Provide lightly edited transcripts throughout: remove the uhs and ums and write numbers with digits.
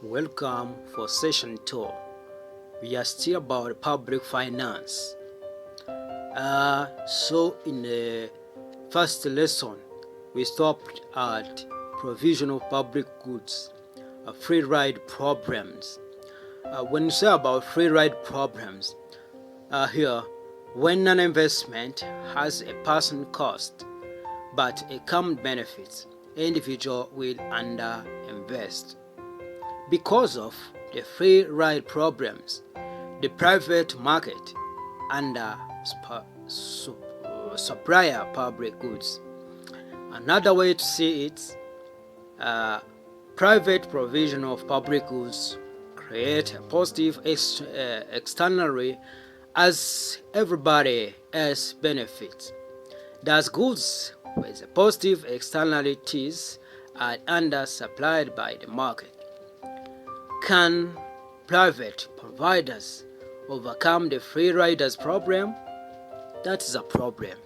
Welcome for session 2. We are still about public finance. So in the first lesson, we stopped at provision of public goods, free ride problems. When you say about free ride problems, here, when an investment has a person cost but a common benefits, individual will underinvest. Because of the free ride problems, the private market under supplier public goods. Another way to see it, private provision of public goods create a positive externally as everybody else benefits. Thus, goods with positive externalities are undersupplied by the market. Can private providers overcome the free riders problem? That is a problem.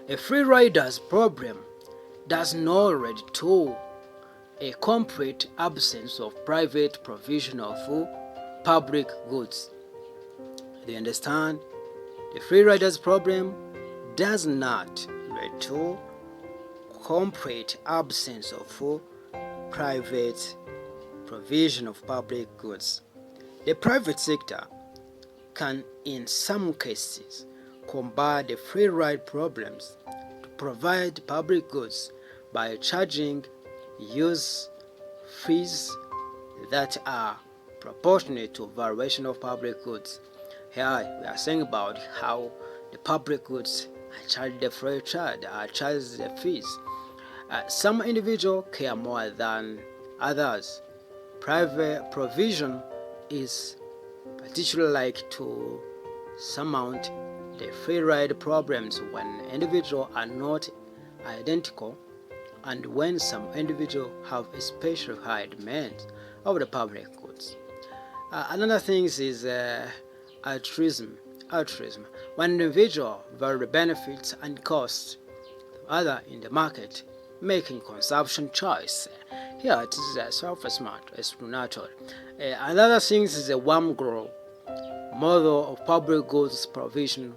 A free riders problem does not lead to a complete absence of private provision of public goods. Do you understand? The free riders problem does not lead to complete absence of private provision of public goods. The private sector can in some cases combat the free ride problems to provide public goods by charging use fees that are proportionate to variation of public goods. Here we are saying about how the public goods are charged the free charge, are charged the fees. Some individuals care more than others. Private provision is particularly like to surmount the free ride problems when individuals are not identical and when some individuals have a special high demand of the public goods. Another thing is altruism. When individual vary benefits and costs to other in the market, making consumption choice. Here it is a self-explanatory. Another thing is a warm grow model of public goods provision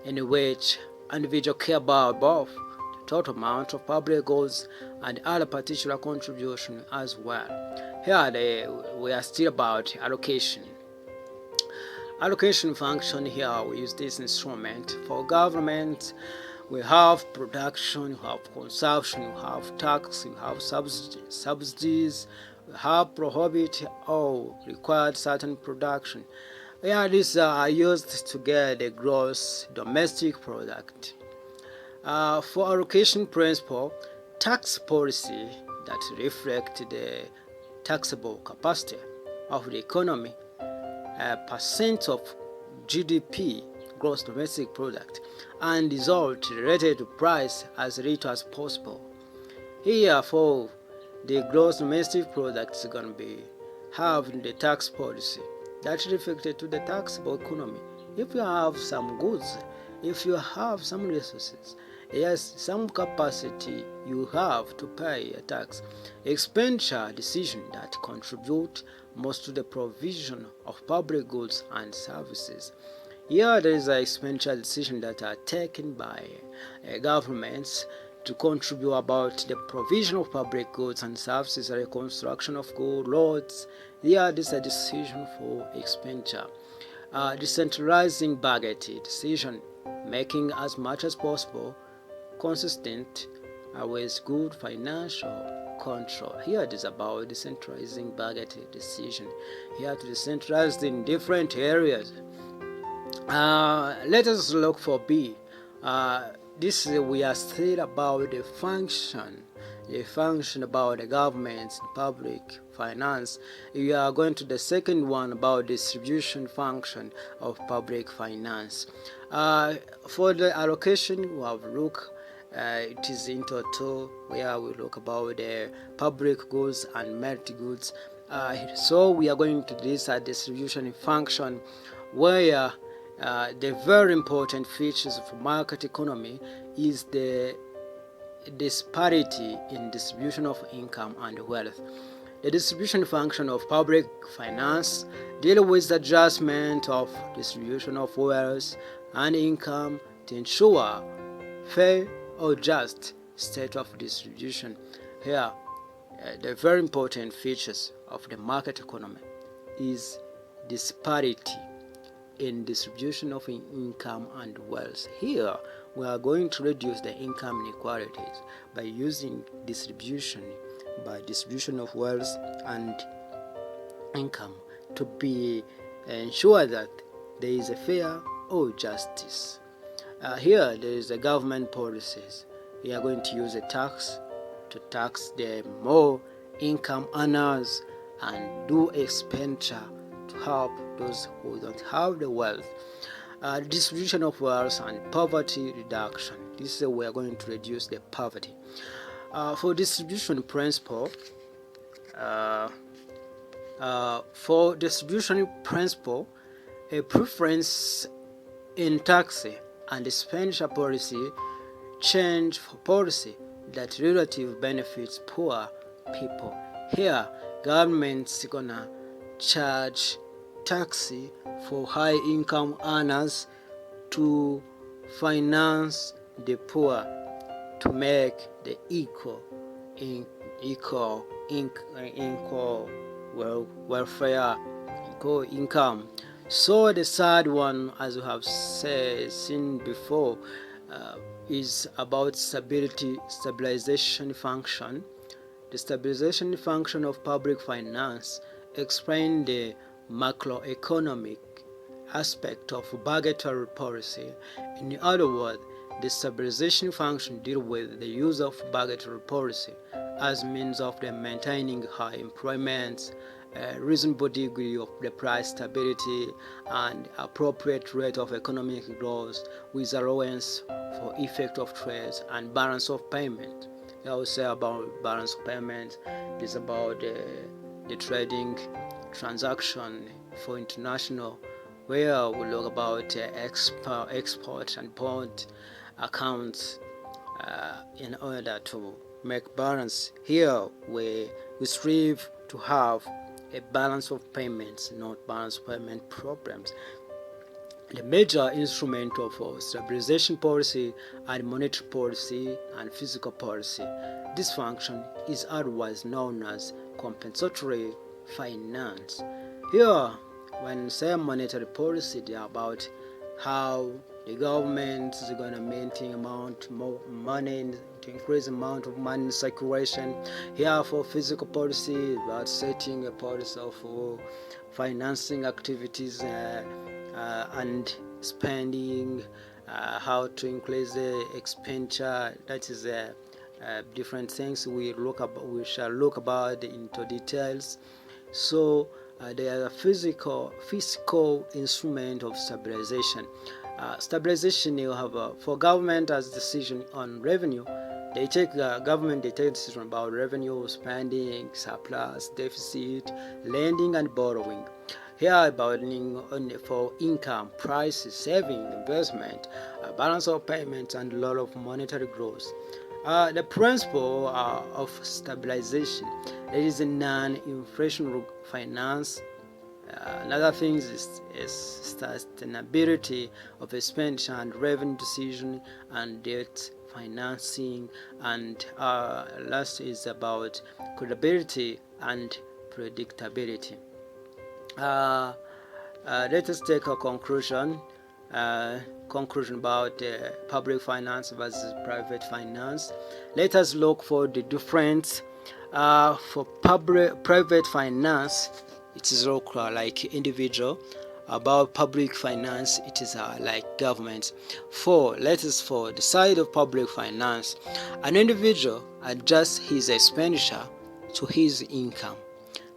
in which individual care about both the total amount of public goods and other particular contribution as well. Here we are still about allocation. Allocation function, here we use this instrument for government. We have production, we have consumption, we have tax, we have subsidies, we have prohibit or required certain production. These are used to get the gross domestic product. For allocation principle, tax policy that reflect the taxable capacity of the economy, percent of GDP, gross domestic product, and result related to price as little as possible. Here for the gross domestic product is going to be having the tax policy that's reflected to the taxable economy. If you have some goods, if you have some resources, yes, some capacity, you have to pay a tax. Expenditure decision that contribute most to the provision of public goods and services. Here there is an expenditure decision that are taken by governments to contribute about the provision of public goods and services, reconstruction of good roads. Here this is a decision for expenditure. Decentralizing budget decision, making as much as possible consistent with good financial control. Here it is about decentralizing budget decision. Here to decentralize in different areas. Let us look for B. We are still about the function about the government, public finance. We are going to the second one about distribution function of public finance. For the allocation, we have look. It is into two where we look about the public goods and merit goods. So we are going to this distribution function where the very important features of market economy is the disparity in distribution of income and wealth. The distribution function of public finance deals with the adjustment of distribution of wealth and income to ensure fair or just state of distribution. Here, the very important features of the market economy is disparity in distribution of income and wealth. Here, we are going to reduce the income inequalities by using distribution of wealth and income to be ensure that there is a fair or justice. Here, there is a government policies. We are going to use a tax to tax the more income earners and do expenditure to help those who don't have the wealth. Distribution of wealth and poverty reduction. This is where we are going to reduce the poverty. For distribution principle, a preference in tax and expenditure policy change for policy that relatively benefits poor people. Here, government's gonna charge tax for high income earners to finance the poor to make the equal welfare, equal income. So the third one, as we have seen before, is about stabilization function. The stabilization function of public finance explains the macroeconomic aspect of budgetary policy. In other words, the stabilization function deals with the use of budgetary policy as means of the maintaining high employment, a reasonable degree of the price stability, and appropriate rate of economic growth with allowance for effect of trade and balance of payment. I will say about balance of payment is about the trading transaction for international, where we look about export and import accounts in order to make balance. Here we strive to have a balance of payments, not balance of payment problems. The major instrument of stabilization policy are monetary policy and fiscal policy. This function is otherwise known as compensatory finance. Here, when say monetary policy, they are about how the government is going to maintain amount more money to increase the amount of money in circulation. Here for fiscal policy, about setting a policy of financing activities and spending, how to increase the expenditure. That is different things we shall look about into details. So they are a fiscal instrument of stabilization. Stabilization, you have for government as decision on revenue. They take decision about revenue, spending, surplus, deficit, lending, and borrowing. Here about for income, prices, saving, investment, balance of payments, and a lot of monetary growth. The principle of stabilization, there is a non-inflationary finance. Another thing is sustainability of expenditure and revenue decision and debt financing, and last is about credibility and predictability. Let us take a conclusion about public finance versus private finance. Let us look for the difference. For private finance, it is local, like individual. About public finance, it is like government. For the side of public finance, an individual adjusts his expenditure to his income.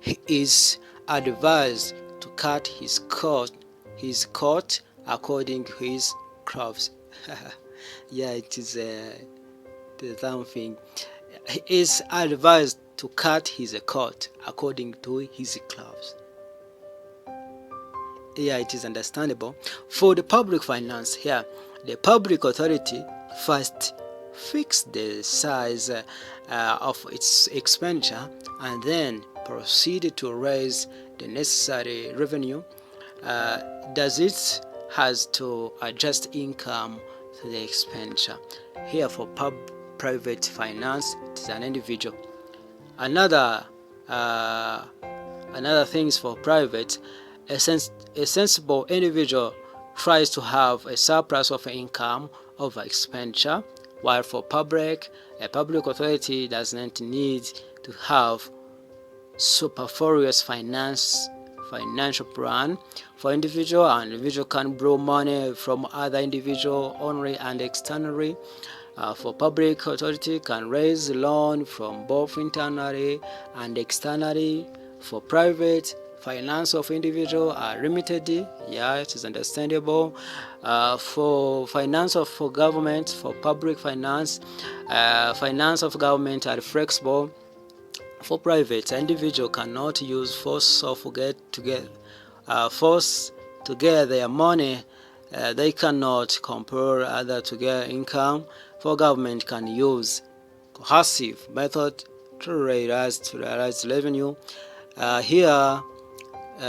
He is advised to cut his coat according to his crops. Yeah, it is the something. He is advised to cut his coat according to his clothes. Yeah, it is understandable. For the public finance here, the public authority first fix the size of its expenditure and then proceed to raise the necessary revenue, does it has to adjust income to the expenditure. Here for private finance, it is an individual. Another things for private, a sensible individual tries to have a surplus of income over expenditure, while for public, a public authority does not need to have superfluous financial plan. For individual, an individual can borrow money from other individual only and externally. For public authority can raise loan from both internally and externally. For private, finance of individual are limited. Yeah, it is understandable. For finance for government, for public finance, finance of government are flexible. For private, individual cannot use force to get their money. They cannot compel other to get income. For government can use coercive method to realize revenue. Here,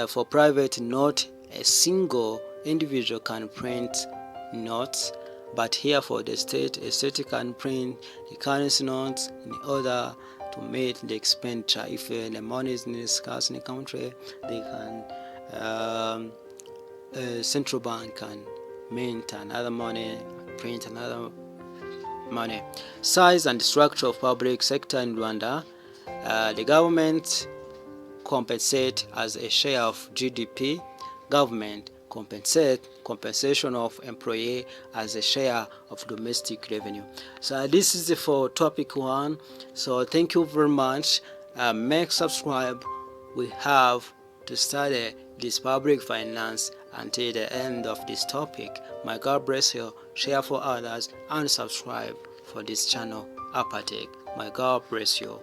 for private, not a single individual can print notes, but here for the state, a state can print the currency notes in order to meet the expenditure. If the money is scarce in the country, they can central bank can mint another money, print another money. Size and structure of public sector in Rwanda. The government compensate as a share of GDP. Government compensation of employee as a share of domestic revenue. So this is for topic 1. So thank you very much. Make subscribe. We have to study this public finance until the end of this topic. My God bless you. Share for others and subscribe for this channel, Apatech. My God bless you.